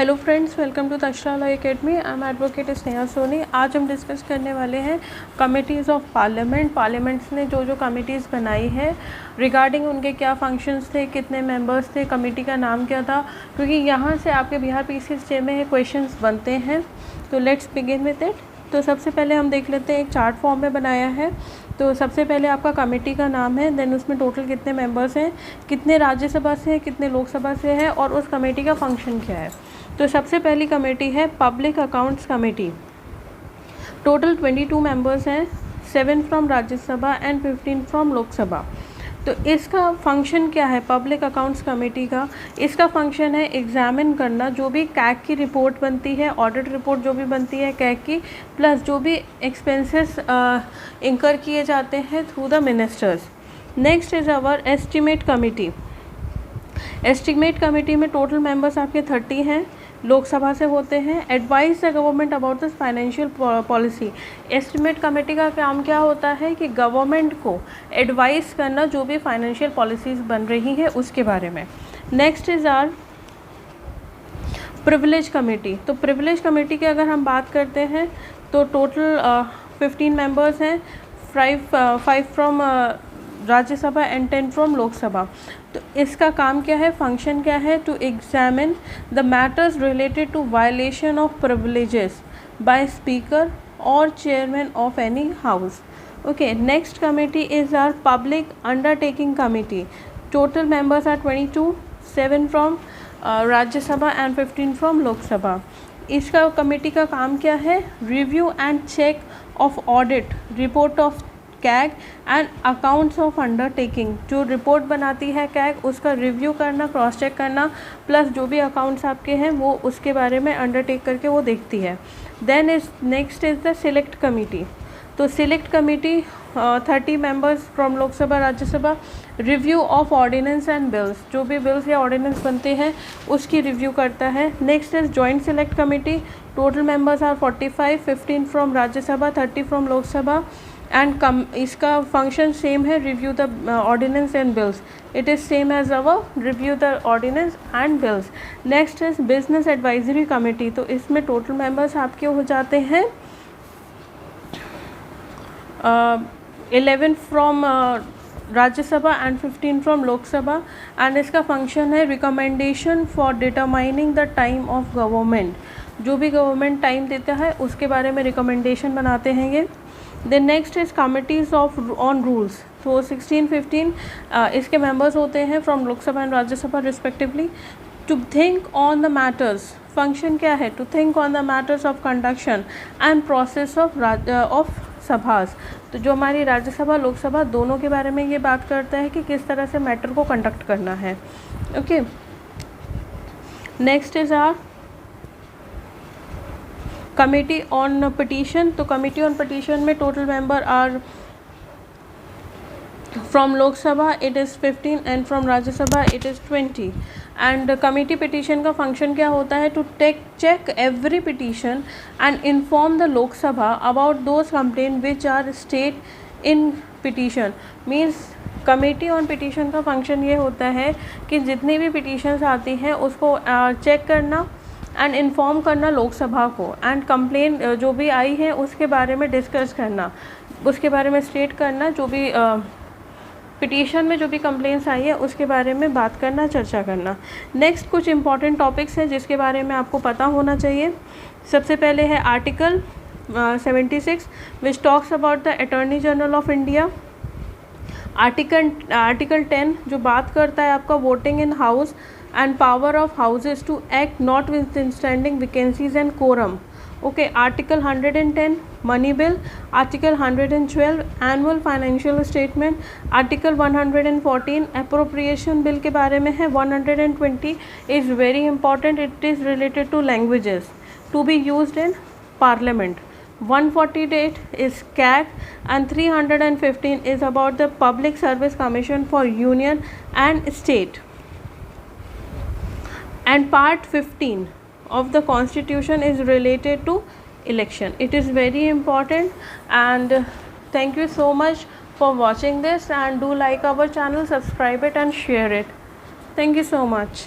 Hello friends, welcome to Takshashila law academy. I am advocate Sneha Soni. आज हम discuss करने वाले हैं कमिटीज़ ऑफ पार्लियामेंट्स ने जो कमिटीज़ बनाई है रिगार्डिंग उनके क्या फंक्शंस थे, कितने मेंबर्स थे, कमेटी का नाम क्या था, क्योंकि यहाँ से आपके बिहार PCSJ में क्वेश्चंस बनते हैं। तो लेट्स बिगिन विद इट। तो सबसे पहले हम देख लेते हैं, एक चार्ट फॉर्म में बनाया है। तो सबसे पहले आपका कमेटी का नाम है, देन उसमें टोटल कितने मेंबर्स हैं, कितने राज्यसभा से हैं, कितने लोकसभा से हैं और उस कमेटी का फंक्शन क्या है। तो सबसे पहली कमेटी है public accounts committee. Total 22 members हैं, 7 from Rajya Sabha and 15 from Lok Sabha. तो इसका फंक्शन क्या है पब्लिक अकाउंट्स कमेटी का? इसका फंक्शन है एग्जामिन करना जो भी कैग की रिपोर्ट बनती है, ऑडिट रिपोर्ट जो भी बनती है कैग की, प्लस जो भी एक्सपेंसेस इंकर किए जाते हैं through the ministers. Next is our estimate committee. Estimate committee में टोटल मेंबर्स आपके 30 हैं, लोकसभा से होते हैं। Advice the government about this financial policy. Estimate committee का काम क्या होता है कि गवर्नमेंट को एडवाइस करना जो भी फाइनेंशियल पॉलिसीज़ बन रही है उसके बारे में। Next is our privilege committee. तो प्रिविलेज कमेटी की अगर हम बात करते हैं तो टोटल 15 मेंबर्स हैं, 5 from Rajya Sabha and 10 from Lok Sabha. तो इसका काम क्या है, फंक्शन क्या है? To examine the matters related to violation of privileges by speaker और chairman of any house. Okay, next committee is are public undertaking committee. Total members are 22, 7 from Rajya Sabha and 15 from Lok Sabha. इसका committee का काम क्या है? Review and check of audit report of CAG and accounts of undertaking. जो report बनाती है CAG उसका review करना, क्रॉस चेक करना, प्लस जो भी अकाउंट्स आपके हैं वो उसके बारे में अंडरटेक करके वो देखती है। Then is next is the select committee. तो select committee 30 members from Lok Sabha Rajya Sabha. Review of ordinance and bills, जो भी बिल्स या ऑर्डिनेंस बनते हैं उसकी रिव्यू करता है। Next is joint select committee. Total members are 45, 15 from Rajya Sabha, 30 from Lok Sabha and इसका फंक्शन सेम है, review the ordinance and bills. It is same as our review the ordinance and bills. Next is business advisory committee. तो इसमें total members आपके हो जाते हैं 11 from Rajya Sabha and 15 from Lok Sabha and इसका function है recommendation for determining the time of government. जो भी गवर्नमेंट टाइम देता है उसके बारे में रिकमेंडेशन बनाते हैं ये। Then next is committees of on rules. तो 16, 15 इसके मेंबर्स होते हैं from Lok Sabha and Rajya Sabha respectively. To think on the matters, function क्या है? To think on the matters of conduction and process of सभास। तो जो हमारी राज्यसभा लोकसभा दोनों के बारे में ये बात करता है कि किस तरह से मैटर को कंडक्ट करना है। Okay, next is our committee on petition. तो कमेटी ऑन पिटीशन में total member are from Lok Sabha it is 15 and from Rajya Sabha it is 20। And committee petition का फंक्शन क्या होता है? To check every petition and inform the Lok Sabha about those complaint which are state in petition. Means committee on petition का function ये होता है कि जितनी भी पिटीशंस आती हैं उसको चेक करना एंड इन्फॉर्म करना लोकसभा को, एंड कंप्लेन जो भी आई है उसके बारे में डिस्कस करना, उसके बारे में स्टेट करना, जो भी पिटीशन में जो भी कंप्लेंट्स आई है उसके बारे में बात करना, चर्चा करना। नेक्स्ट कुछ इंपॉर्टेंट टॉपिक्स हैं जिसके बारे में आपको पता होना चाहिए। सबसे पहले है article 76 which talks about the attorney general of India. Article 10 जो बात करता है आपका voting in house and power of houses to act notwithstanding vacancies and quorum. Okay, Article 110 money bill, Article 112 annual financial statement, Article 114 appropriation bill के बारे में है। 120 is very important, it is related to languages to be used in parliament. 148 is CAG and 315 is about the Public Service Commission for Union and State. And part 15 of the constitution is related to election. It is very important and thank you so much for watching this, and do like our channel, subscribe it and share it. Thank you so much.